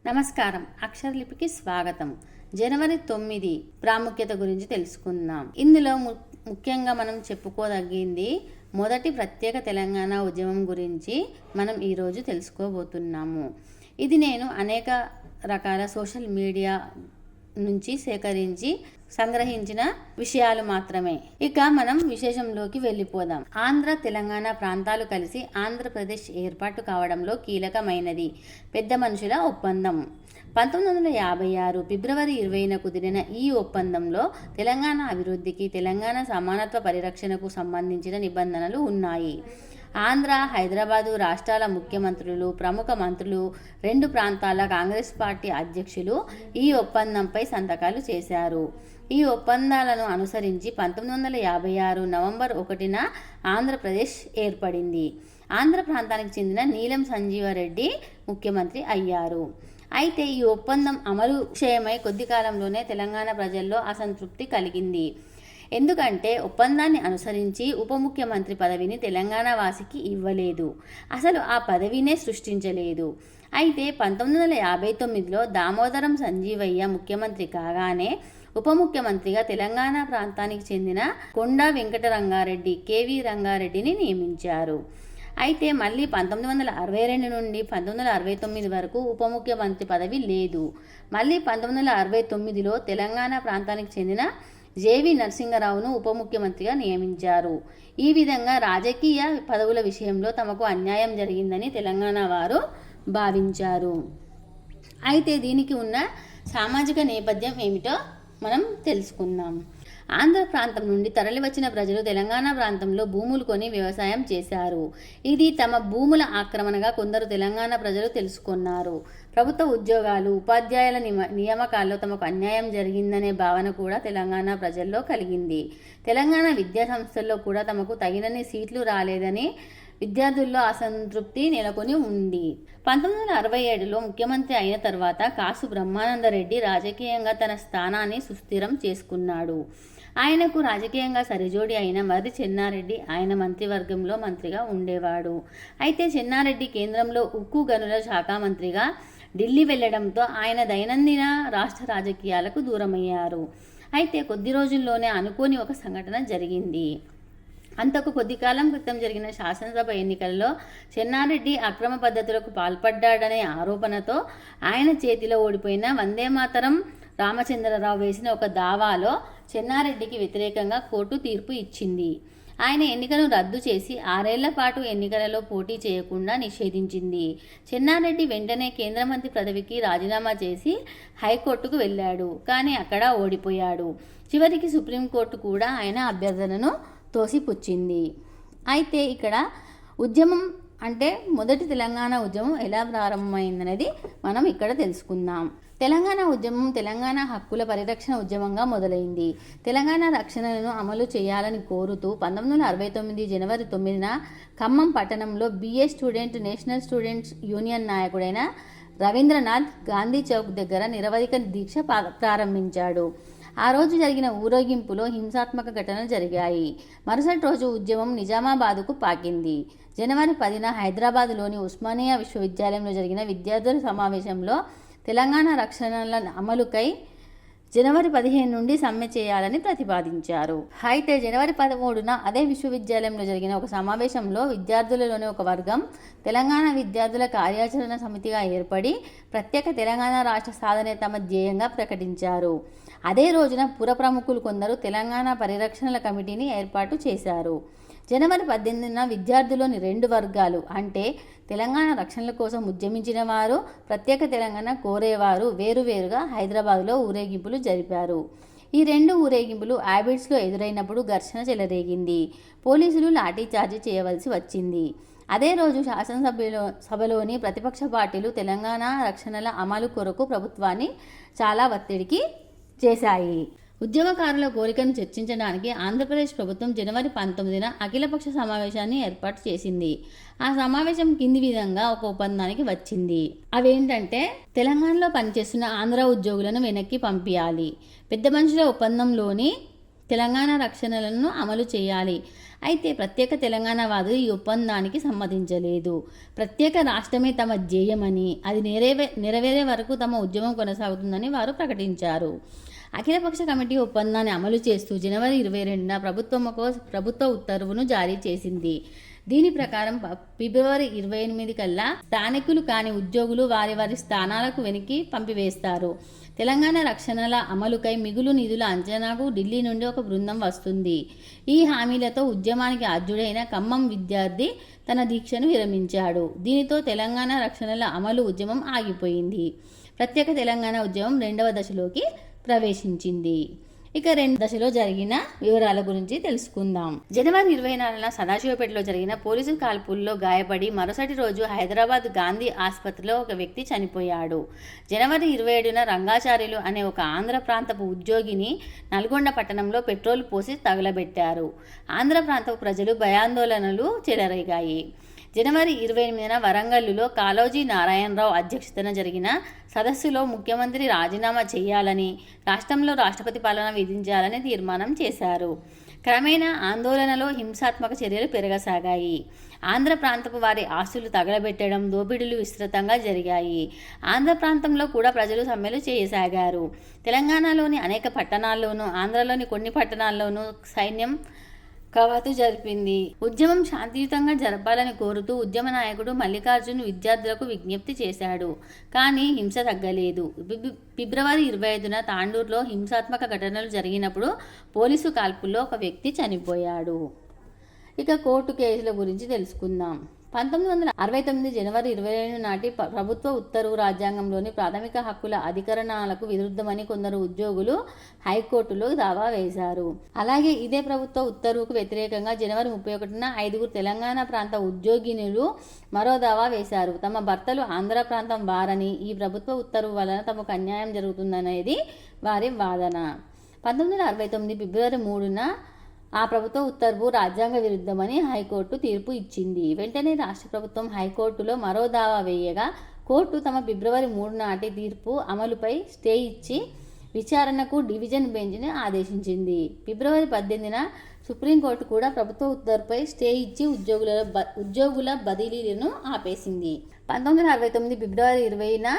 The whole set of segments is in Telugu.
నమస్కారం. అక్షరలిపికి స్వాగతం. జనవరి 9 ప్రాముఖ్యత గురించి తెలుసుకుందాం. ఇందులో ముఖ్యంగా మనం చెప్పుకోదగింది మొదటి ప్రత్యేక తెలంగాణ ఉద్యమం గురించి మనం ఈరోజు తెలుసుకోబోతున్నాము. ఇది నేను అనేక రకాల సోషల్ మీడియా నుంచి సేకరించి సంగ్రహించిన విషయాలు మాత్రమే. ఇక మనం విశేషంలోకి వెళ్ళిపోదాం. ఆంధ్ర తెలంగాణ ప్రాంతాలు కలిసి ఆంధ్రప్రదేశ్ ఏర్పాటు కావడంలో కీలకమైనది పెద్ద మనుషుల ఒప్పందం. 1956 ఫిబ్రవరి 20న కుదిరిన ఈ ఒప్పందంలో తెలంగాణ అభివృద్ధికి, తెలంగాణ సమానత్వ పరిరక్షణకు సంబంధించిన నిబంధనలు ఉన్నాయి. ఆంధ్ర, హైదరాబాదు రాష్ట్రాల ముఖ్యమంత్రులు, ప్రముఖ మంత్రులు, రెండు ప్రాంతాల కాంగ్రెస్ పార్టీ అధ్యక్షులు ఈ ఒప్పందంపై సంతకాలు చేశారు. ఈ ఒప్పందాలను అనుసరించి 1956 నవంబర్ 1న ఆంధ్రప్రదేశ్ ఏర్పడింది. ఆంధ్ర ప్రాంతానికి చెందిన నీలం సంజీవరెడ్డి ముఖ్యమంత్రి అయ్యారు. అయితే ఈ ఒప్పందం అమలు విషయమై కొద్ది కాలంలోనే తెలంగాణ ప్రజల్లో అసంతృప్తి కలిగింది. ఎందుకంటే ఒప్పందాన్ని అనుసరించి ఉప ముఖ్యమంత్రి పదవిని తెలంగాణ వాసికి ఇవ్వలేదు, అసలు ఆ పదవినే సృష్టించలేదు. అయితే 1959లో దామోదరం సంజీవయ్య ముఖ్యమంత్రి కాగానే ఉప ముఖ్యమంత్రిగా తెలంగాణ ప్రాంతానికి చెందిన కొండా వెంకటరంగారెడ్డి, కేవీ రంగారెడ్డిని నియమించారు. అయితే మళ్ళీ 1962 నుండి 1969 వరకు ఉప ముఖ్యమంత్రి పదవి లేదు. మళ్ళీ 1969లో తెలంగాణ ప్రాంతానికి చెందిన జేవి నరసింగరావును ఉప ముఖ్యమంత్రిగా నియమించారు. ఈ విధంగా రాజకీయ పదవుల విషయంలో తమకు అన్యాయం జరిగిందని తెలంగాణ వారు భావించారు. అయితే దీనికి ఉన్న సామాజిక నేపథ్యం ఏమిటో మనం తెలుసుకుందాం. ఆంధ్ర ప్రాంతం నుండి తరలివచ్చిన ప్రజలు తెలంగాణ ప్రాంతంలో భూములు కొని వ్యవసాయం చేశారు. ఇది తమ భూముల ఆక్రమణగా కొందరు తెలంగాణ ప్రజలు తెలుసుకున్నారు. ప్రభుత్వ ఉద్యోగాలు, ఉపాధ్యాయుల నియామకాల్లో తమకు అన్యాయం జరిగిందనే భావన కూడా తెలంగాణ ప్రజల్లో కలిగింది. తెలంగాణ విద్యా సంస్థల్లో కూడా తమకు తగినన్ని సీట్లు రాలేదని విద్యార్థుల్లో అసంతృప్తి నెలకొని ఉంది. 1967లో ముఖ్యమంత్రి అయిన తర్వాత కాసు బ్రహ్మానందరెడ్డి రాజకీయంగా తన స్థానాన్ని సుస్థిరం చేసుకున్నాడు. ఆయనకు రాజకీయంగా సరిజోడి అయిన మర్రి చెన్నారెడ్డి ఆయన మంత్రివర్గంలో మంత్రిగా ఉండేవాడు. అయితే చెన్నారెడ్డి కేంద్రంలో ఉక్కు గనుల శాఖ మంత్రిగా ఢిల్లీ వెళ్లడంతో ఆయన దైనందిన రాష్ట్ర రాజకీయాలకు దూరమయ్యారు. అయితే కొద్ది రోజుల్లోనే అనుకోని ఒక సంఘటన జరిగింది. అంతకు కొద్ది కాలం క్రితం జరిగిన శాసనసభ ఎన్నికల్లో చెన్నారెడ్డి అక్రమ పద్ధతులకు పాల్పడ్డాడనే ఆరోపణతో ఆయన చేతిలో ఓడిపోయిన వందేమాతరం రామచంద్రరావు వేసిన ఒక దావాలో చెన్నారెడ్డికి వ్యతిరేకంగా కోర్టు తీర్పు ఇచ్చింది. ఆయన ఎన్నికను రద్దు చేసి 6 ఏళ్ల పాటు ఎన్నికలలో పోటీ చేయకుండా నిషేధించింది. చెన్నారెడ్డి వెంటనే కేంద్ర మంత్రి పదవికి రాజీనామా చేసి హైకోర్టుకు వెళ్ళాడు. కానీ అక్కడ ఓడిపోయాడు. చివరికి సుప్రీంకోర్టు కూడా ఆయన అభ్యర్థనను తోసిపుచ్చింది. అయితే ఇక్కడ ఉద్యమం అంటే మొదటి తెలంగాణ ఉద్యమం ఎలా ప్రారంభమైందనేది మనం ఇక్కడ తెలుసుకుందాం. తెలంగాణ ఉద్యమం తెలంగాణ హక్కుల పరిరక్షణ ఉద్యమంగా మొదలైంది. తెలంగాణ రక్షణలను అమలు చేయాలని కోరుతూ 1969 జనవరి 9న ఖమ్మం పట్టణంలో BA student national students union నాయకుడైన రవీంద్రనాథ్ గాంధీ చౌక్ దగ్గర నిరవధిక దీక్ష ప్రారంభించాడు. ఆ రోజు జరిగిన ఊరేగింపులో హింసాత్మక ఘటనలు జరిగాయి. మరుసటి రోజు ఉద్యమం నిజామాబాదుకు పాకింది. జనవరి 10న హైదరాబాద్లోని ఉస్మానియా విశ్వవిద్యాలయంలో జరిగిన విద్యార్థుల సమావేశంలో తెలంగాణ రక్షణల అమలుకై జనవరి 15 నుండి సమ్మె చేయాలని ప్రతిపాదించారు. అయితే జనవరి 13న అదే విశ్వవిద్యాలయంలో జరిగిన ఒక సమావేశంలో విద్యార్థులలోని ఒక వర్గం తెలంగాణ విద్యార్థుల కార్యాచరణ సమితిగా ఏర్పడి ప్రత్యేక తెలంగాణ రాష్ట్ర సాధనే తమ ధ్యేయంగా ప్రకటించారు. అదే రోజున పుర ప్రముఖులు కొందరు తెలంగాణ పరిరక్షణల కమిటీని ఏర్పాటు చేశారు. జనవరి 18న విద్యార్థులోని రెండు వర్గాలు అంటే తెలంగాణ రక్షణల కోసం ఉద్యమించిన వారు, ప్రత్యేక తెలంగాణ కోరేవారు వేరువేరుగా హైదరాబాద్లో ఊరేగింపులు జరిపారు. ఈ రెండు ఊరేగింపులు హ్యాబిట్స్లో ఎదురైనప్పుడు ఘర్షణ చెలరేగింది. పోలీసులు లాఠీచార్జీ చేయవలసి వచ్చింది. అదే రోజు శాసనసభలోని ప్రతిపక్ష పార్టీలు తెలంగాణ రక్షణల అమలు కొరకు ప్రభుత్వాన్ని చాలా ఒత్తిడికి చేశాయి. ఉద్యమకారుల కోరికను చర్చించడానికి ఆంధ్రప్రదేశ్ ప్రభుత్వం జనవరి 19న అఖిలపక్ష సమావేశాన్ని ఏర్పాటు చేసింది. ఆ సమావేశం కింది విధంగా ఒక ఒప్పందానికి వచ్చింది. అవేంటంటే తెలంగాణలో పనిచేస్తున్న ఆంధ్ర ఉద్యోగులను వెనక్కి పంపించాలి. పెద్ద మనుషుల ఒప్పందంలోని తెలంగాణ రక్షణలను అమలు చేయాలి. అయితే ప్రత్యేక తెలంగాణవాదులు ఈ ఒప్పందానికి సమ్మతించలేదు. ప్రత్యేక రాష్ట్రమే తమ ధ్యేయమని, అది నెరవేరే వరకు తమ ఉద్యమం కొనసాగుతుందని వారు ప్రకటించారు. అఖిలపక్ష కమిటీ ఒప్పందాన్ని అమలు చేస్తూ జనవరి 22న ప్రభుత్వ ఉత్తర్వును జారీ చేసింది. దీని ప్రకారం ఫిబ్రవరి 28 కల్లా స్థానికులు కాని ఉద్యోగులు వారి వారి స్థానాలకు వెనక్కి పంపివేస్తారు. తెలంగాణ రక్షణల అమలుకై మిగులు నిధుల అంచనాకు ఢిల్లీ నుండి ఒక బృందం వస్తుంది. ఈ హామీలతో ఉద్యమానికి ఆద్యుడైన ఖమ్మం విద్యార్థి తన దీక్షను విరమించాడు. దీనితో తెలంగాణ రక్షణల అమలు ఉద్యమం ఆగిపోయింది. ప్రత్యేక తెలంగాణ ఉద్యమం 2వ దశలోకి ప్రవేశించింది. ఇక 2 దశలో జరిగిన వివరాల గురించి తెలుసుకుందాం. జనవరి 24న సదాశివపేటలో జరిగిన పోలీసు కాల్పుల్లో గాయపడి మరుసటి రోజు హైదరాబాద్ గాంధీ ఆసుపత్రిలో ఒక వ్యక్తి చనిపోయాడు. జనవరి 27న రంగాచార్యులు అనే ఒక ఆంధ్ర ప్రాంతపు ఉద్యోగిని నల్గొండ పట్టణంలో పెట్రోల్ పోసి తగలబెట్టారు. ఆంధ్ర ప్రాంతపు ప్రజలు భయాందోళనలు చెలరేగాయి. జనవరి 28న వరంగల్లులో కాళోజీ నారాయణరావు అధ్యక్షతన జరిగిన సదస్సులో ముఖ్యమంత్రి రాజీనామా చేయాలని, రాష్ట్రంలో రాష్ట్రపతి పాలన విధించాలని తీర్మానం చేశారు. క్రమేణా ఆందోళనలో హింసాత్మక చర్యలు పెరగసాగాయి. ఆంధ్ర ప్రాంతపు వారి ఆస్తులు తగలబెట్టడం, దోపిడీలు విస్తృతంగా జరిగాయి. ఆంధ్ర ప్రాంతంలో కూడా ప్రజలు సమ్మెలు చేయసాగారు. తెలంగాణలోని అనేక పట్టణాల్లోనూ, ఆంధ్రలోని కొన్ని పట్టణాల్లోనూ సైన్యం కవాతు జరిపింది. ఉద్యమం శాంతియుతంగా జరపాలని కోరుతూ ఉద్యమ నాయకుడు మల్లికార్జున్ విద్యార్థులకు విజ్ఞప్తి చేశాడు. కానీ హింస తగ్గలేదు. ఫిబ్రవరి 25న తాండూరులో హింసాత్మక ఘటనలు జరిగినప్పుడు పోలీసు కాల్పుల్లో ఒక వ్యక్తి చనిపోయాడు. ఇక కోర్టు కేసుల గురించి తెలుసుకుందాం. 1969 జనవరి 22 నాటి ప్రభుత్వ ఉత్తర్వు రాజ్యాంగంలోని ప్రాథమిక హక్కుల అధికరణాలకు విరుద్ధమని కొందరు ఉద్యోగులు హైకోర్టులో దావా వేశారు. అలాగే ఇదే ప్రభుత్వ ఉత్తర్వుకు వ్యతిరేకంగా జనవరి 31న 5 తెలంగాణ ప్రాంత ఉద్యోగినులు మరో దావా వేశారు. తమ భర్తలు ఆంధ్ర ప్రాంతం వారని, ఈ ప్రభుత్వ ఉత్తర్వు వలన తమకు అన్యాయం జరుగుతుందనేది వారి వాదన. 1969 ఫిబ్రవరి 3న ఆ ప్రభుత్వ ఉత్తర్వు రాజ్యాంగ విరుద్ధమని హైకోర్టు తీర్పు ఇచ్చింది. వెంటనే రాష్ట్ర ప్రభుత్వం హైకోర్టులో మరో దావా వేయగా కోర్టు తమ ఫిబ్రవరి 3 నాటి తీర్పు అమలుపై స్టే ఇచ్చి విచారణకు డివిజన్ బెంచ్ని ఆదేశించింది. ఫిబ్రవరి 18న సుప్రీంకోర్టు కూడా ప్రభుత్వ ఉత్తర్వుపై స్టే ఇచ్చి ఉద్యోగుల బదిలీలను ఆపేసింది. 1969 ఫిబ్రవరి 20న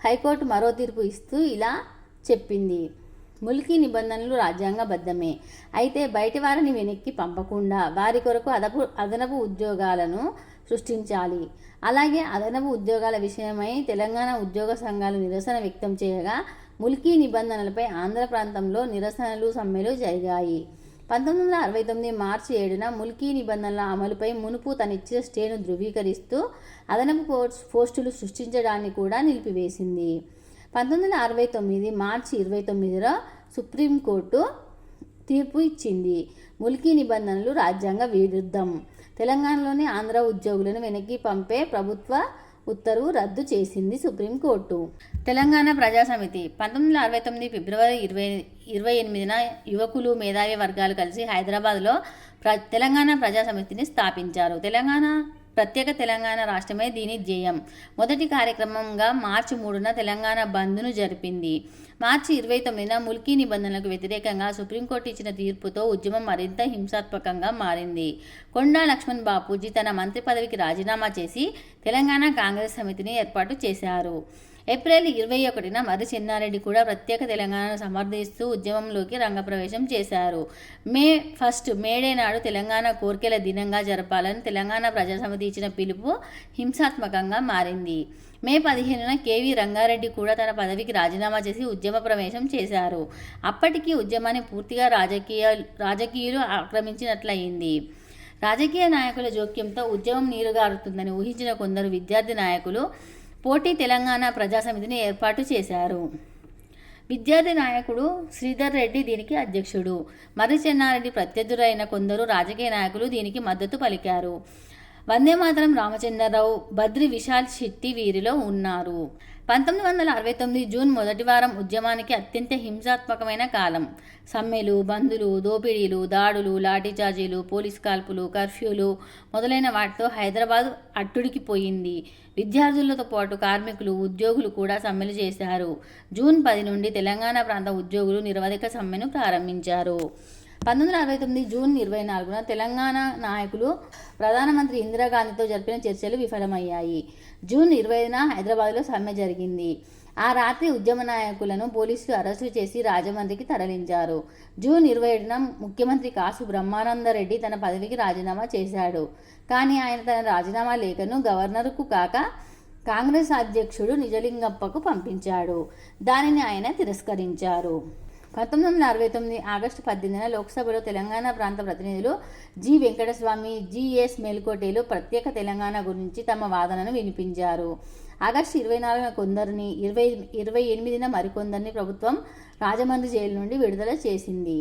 హైకోర్టు మరో తీర్పు ఇస్తూ ఇలా చెప్పింది: ముల్కీ నిబంధనలు రాజ్యాంగబద్ధమే. అయితే బయటి వారిని వెనక్కి పంపకుండా వారి కొరకు అదనపు ఉద్యోగాలను సృష్టించాలి. అలాగే అదనపు ఉద్యోగాల విషయమై తెలంగాణ ఉద్యోగ సంఘాలు నిరసన వ్యక్తం చేయగా ముల్కీ నిబంధనలపై ఆంధ్ర ప్రాంతంలో నిరసనలు, సమ్మెలు జరిగాయి. 1969 మార్చి 7న ముల్కీ నిబంధనల అమలుపై మునుపు తనిచ్చిన స్టేను ధృవీకరిస్తూ అదనపు పోస్టులు సృష్టించడాన్ని కూడా నిలిపివేసింది. 1969 మార్చి 29న సుప్రీంకోర్టు తీర్పు ఇచ్చింది: ముల్కీ నిబంధనలు రాజ్యాంగ విరుద్ధం. తెలంగాణలోని ఆంధ్ర ఉద్యోగులను వెనక్కి పంపే ప్రభుత్వ ఉత్తర్వు రద్దు చేసింది సుప్రీంకోర్టు. తెలంగాణ ప్రజాసమితి 1969 ఫిబ్రవరి 28న యువకులు, మేధావి వర్గాలు కలిసి హైదరాబాద్లో తెలంగాణ ప్రజాసమితిని స్థాపించారు. ప్రత్యేక తెలంగాణ రాష్ట్రమే దీని ధ్యేయం. మొదటి కార్యక్రమంగా మార్చి 3న తెలంగాణ బంద్ను జరిపింది. మార్చి 29న ముల్కీ నిబంధనలకు వ్యతిరేకంగా సుప్రీంకోర్టు ఇచ్చిన తీర్పుతో ఉద్యమం మరింత హింసాత్మకంగా మారింది. కొండా లక్ష్మణ్ బాపూజీ తన మంత్రి పదవికి రాజీనామా చేసి తెలంగాణ కాంగ్రెస్ సమితిని ఏర్పాటు చేశారు. ఏప్రిల్ 21న మర్రి చెన్నారెడ్డి కూడా ప్రత్యేక తెలంగాణను సమర్థిస్తూ ఉద్యమంలోకి రంగప్రవేశం చేశారు. మే 1 మేడే నాడు తెలంగాణ కోర్కెల దినంగా జరపాలని తెలంగాణ ప్రజాసమితి ఇచ్చిన పిలుపు హింసాత్మకంగా మారింది. మే 15న కేవీ రంగారెడ్డి కూడా తన పదవికి రాజీనామా చేసి ఉద్యమ ప్రవేశం చేశారు. అప్పటికి ఉద్యమాన్ని పూర్తిగా రాజకీయులు ఆక్రమించినట్లయింది. రాజకీయ నాయకుల జోక్యంతో ఉద్యమం నీరుగారుతుందని ఊహించిన కొందరు విద్యార్థి నాయకులు పోటీ తెలంగాణ ప్రజాసమితిని ఏర్పాటు చేశారు. విద్యార్థి నాయకుడు శ్రీధర్ రెడ్డి దీనికి అధ్యక్షుడు. మర్రి చెన్నారెడ్డి ప్రత్యర్థులైన కొందరు రాజకీయ నాయకులు దీనికి మద్దతు పలికారు. వందేమాతరం రామచంద్రరావు, బద్రి విశాల్ శెట్టి వీరిలో ఉన్నారు. 1969 జూన్ మొదటి వారం ఉద్యమానికి అత్యంత హింసాత్మకమైన కాలం. సమ్మెలు, బందులు, దోపిడీలు, దాడులు, లాఠీచార్జీలు, పోలీస్ కాల్పులు, కర్ఫ్యూలు మొదలైన వాటితో హైదరాబాద్ అట్టుడికిపోయింది. విద్యార్థులతో పాటు కార్మికులు, ఉద్యోగులు కూడా సమ్మెలు చేశారు. జూన్ 10 నుండి తెలంగాణ ప్రాంత ఉద్యోగులు నిరవధిక సమ్మెను ప్రారంభించారు. 1969 జూన్ 24న తెలంగాణ నాయకులు ప్రధానమంత్రి ఇందిరాగాంధీతో జరిపిన చర్చలు విఫలమయ్యాయి. జూన్ 20న హైదరాబాద్లో సమ్మె జరిగింది. ఆ రాత్రి ఉద్యమ నాయకులను పోలీసులు అరెస్టు చేసి రాజమండ్రికి తరలించారు. జూన్ 27న ముఖ్యమంత్రి కాసు బ్రహ్మానందరెడ్డి తన పదవికి రాజీనామా చేశాడు. కానీ ఆయన తన రాజీనామా లేఖను గవర్నర్కు కాక కాంగ్రెస్ అధ్యక్షుడు నిజలింగప్పకు పంపించాడు. దానిని ఆయన తిరస్కరించారు. 1969 ఆగస్టు 18న లోక్సభలో తెలంగాణ ప్రాంత ప్రతినిధులు జి. వెంకటస్వామి, జిఎస్ మేల్కోటేలు ప్రత్యేక తెలంగాణ గురించి తమ వాదనను వినిపించారు. ఆగస్టు 24న కొందరిని, 28న మరికొందరిని ప్రభుత్వం రాజమండ్రి జైలు నుండి విడుదల చేసింది.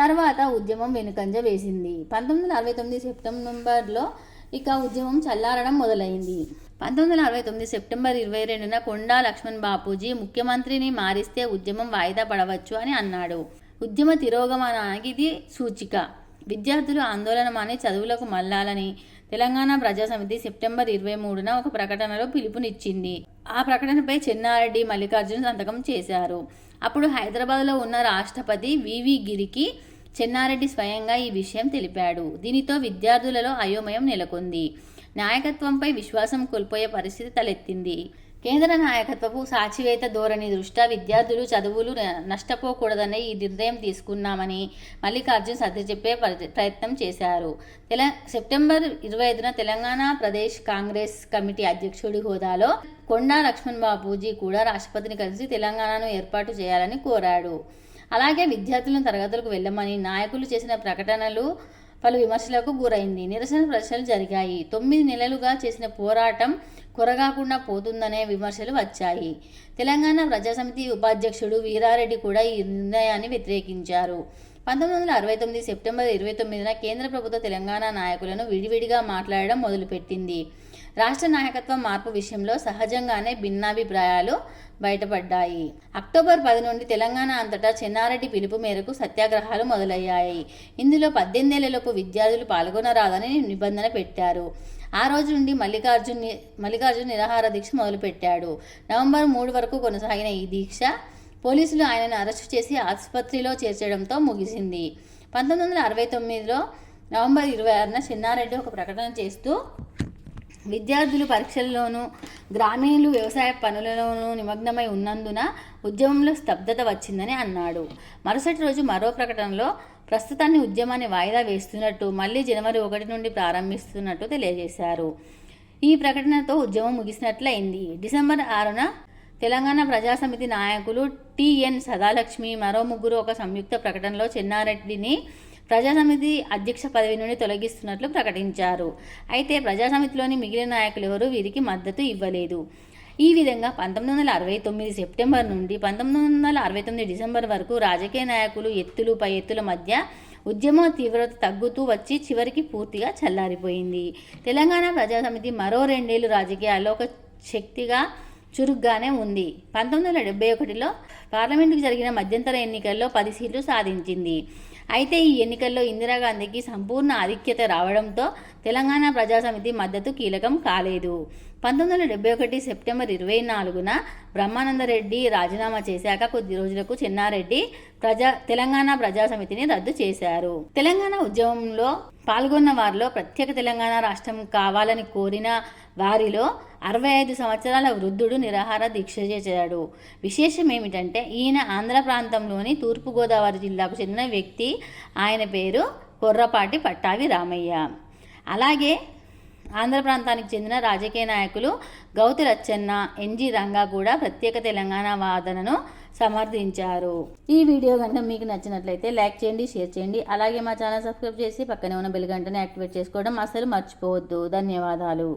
తర్వాత ఉద్యమం వెనుకంజ వేసింది. 1969 సెప్టెంబర్లో ఇక ఉద్యమం చల్లారడం మొదలైంది. 1969 సెప్టెంబర్ 22న కొండా లక్ష్మణ్ బాపూజీ ముఖ్యమంత్రిని మారిస్తే ఉద్యమం వాయిదా పడవచ్చు అని అన్నాడు. ఉద్యమ తిరోగమనానికి ఇది సూచిక. విద్యార్థులు ఆందోళన మాని చదువులకు మళ్లాలని తెలంగాణ ప్రజాసమితి సెప్టెంబర్ 23న ఒక ప్రకటనలో పిలుపునిచ్చింది. ఆ ప్రకటనపై చెన్నారెడ్డి, మల్లికార్జున్ సంతకం చేశారు. అప్పుడు హైదరాబాద్లో ఉన్న రాష్ట్రపతి వివి గిరికి చెన్నారెడ్డి స్వయంగా ఈ విషయం తెలిపాడు. దీనితో విద్యార్థులలో అయోమయం నెలకొంది. నాయకత్వంపై విశ్వాసం కోల్పోయే పరిస్థితి తలెత్తింది. కేంద్ర నాయకత్వపు సాచివేత ధోరణి దృష్ట్యా విద్యార్థులు చదువులు నష్టపోకూడదనే ఈ నిర్ణయం తీసుకున్నామని మల్లికార్జున్ సర్ది చెప్పే ప్రయత్నం చేశారు. సెప్టెంబర్ 25న తెలంగాణ ప్రదేశ్ కాంగ్రెస్ కమిటీ అధ్యక్షుడి హోదాలో కొండా లక్ష్మణ్ బాపూజీ కూడా రాష్ట్రపతిని కలిసి తెలంగాణను ఏర్పాటు చేయాలని కోరాడు. అలాగే విద్యార్థులను తరగతులకు వెళ్ళమని నాయకులు చేసిన ప్రకటనలు పలు విమర్శలకు గురైంది. నిరసన ప్రదర్శనలు జరిగాయి. 9 నెలలుగా చేసిన పోరాటం కొరగాకుండా పోతుందనే విమర్శలు వచ్చాయి. తెలంగాణ ప్రజాసమితి ఉపాధ్యక్షుడు వీరారెడ్డి కూడా ఈ నిర్ణయాన్ని వ్యతిరేకించారు. 1969 సెప్టెంబర్ 29న కేంద్ర ప్రభుత్వ తెలంగాణ నాయకులను విడివిడిగా మాట్లాడడం మొదలుపెట్టింది. రాష్ట్ర నాయకత్వం మార్పు విషయంలో సహజంగానే భిన్నాభిప్రాయాలు బయటపడ్డాయి. అక్టోబర్ 10 నుండి తెలంగాణ అంతటా చెన్నారెడ్డి పిలుపు మేరకు సత్యాగ్రహాలు మొదలయ్యాయి. ఇందులో 18 ఏళ్లలోపు విద్యార్థులు పాల్గొనరాదని నిబంధన పెట్టారు. ఆ రోజు నుండి మల్లికార్జున్ నిరాహార దీక్ష మొదలుపెట్టాడు. నవంబర్ 3 వరకు కొనసాగిన ఈ దీక్ష పోలీసులు ఆయనను అరెస్టు చేసి ఆసుపత్రిలో చేర్చడంతో ముగిసింది. 1969లో నవంబర్ 26న చెన్నారెడ్డి ఒక ప్రకటన చేస్తూ విద్యార్థులు పరీక్షల్లోనూ గ్రామీణులు వ్యవసాయ పనులలోనూ నిమగ్నమై ఉన్నందున ఉద్యమంలో స్తబ్దత వచ్చిందని అన్నాడు. మరుసటి రోజు మరో ప్రకటనలో ప్రస్తుతాన్ని ఉద్యమాన్ని వాయిదా వేస్తున్నట్టు, మళ్ళీ జనవరి 1 నుండి ప్రారంభిస్తున్నట్టు తెలియజేశారు. ఈ ప్రకటనతో ఉద్యమం ముగిసినట్లయింది. డిసెంబర్ 6న తెలంగాణ ప్రజాసమితి నాయకులు టిఎన్ సదాలక్ష్మి మరో ముగ్గురు ఒక సంయుక్త ప్రకటనలో చెన్నారెడ్డిని ప్రజాసమితి అధ్యక్ష పదవి నుండి తొలగిస్తున్నట్లు ప్రకటించారు. అయితే ప్రజాసమితిలోని మిగిలిన నాయకులు ఎవరూ వీరికి మద్దతు ఇవ్వలేదు. ఈ విధంగా 1969 సెప్టెంబర్ నుండి 1969 డిసెంబర్ వరకు రాజకీయ నాయకులు ఎత్తులు పై ఎత్తుల మధ్య ఉద్యమ తీవ్రత తగ్గుతూ వచ్చి చివరికి పూర్తిగా చల్లారిపోయింది. తెలంగాణ ప్రజాసమితి మరో 2 ఏళ్లు రాజకీయాల్లో ఒక శక్తిగా చురుగ్గానే ఉంది. 1971లో పార్లమెంటుకు జరిగిన మధ్యంతర ఎన్నికల్లో 10 సీట్లు సాధించింది. అయితే ఈ ఎన్నికల్లో ఇందిరాగాంధీకి సంపూర్ణ ఆధిక్యత రావడంతో తెలంగాణ ప్రజాసమితి మద్దతు కీలకం కాలేదు. 1971 సెప్టెంబర్ 24న బ్రహ్మానందరెడ్డి రాజీనామా చేశాక కొద్ది రోజులకు చెన్నారెడ్డి తెలంగాణ ప్రజాసమితిని రద్దు చేశారు. తెలంగాణ ఉద్యమంలో పాల్గొన్న వారిలో ప్రత్యేక తెలంగాణ రాష్ట్రం కావాలని కోరిన వారిలో 65 సంవత్సరాల వృద్ధుడు నిరాహార దీక్ష చేశాడు. విశేషం ఏమిటంటే ఈయన ఆంధ్ర ప్రాంతంలోని తూర్పుగోదావరి జిల్లాకు చెందిన వ్యక్తి. ఆయన పేరు కొర్రపాటి పట్టాభి రామయ్య. అలాగే ఆంధ్ర ప్రాంతానికి చెందిన రాజకీయ నాయకులు గౌతు లచ్చన్న, ఎన్జి రంగా కూడా ప్రత్యేక తెలంగాణ వాదనను సమర్థించారు. ఈ వీడియో కనుక మీకు నచ్చినట్లయితే లైక్ చేయండి, షేర్ చేయండి. అలాగే మా ఛానల్ సబ్స్క్రైబ్ చేసి పక్కనే ఉన్న బెల్ గంటని యాక్టివేట్ చేసుకోవడం అసలు మర్చిపోవద్దు. ధన్యవాదాలు.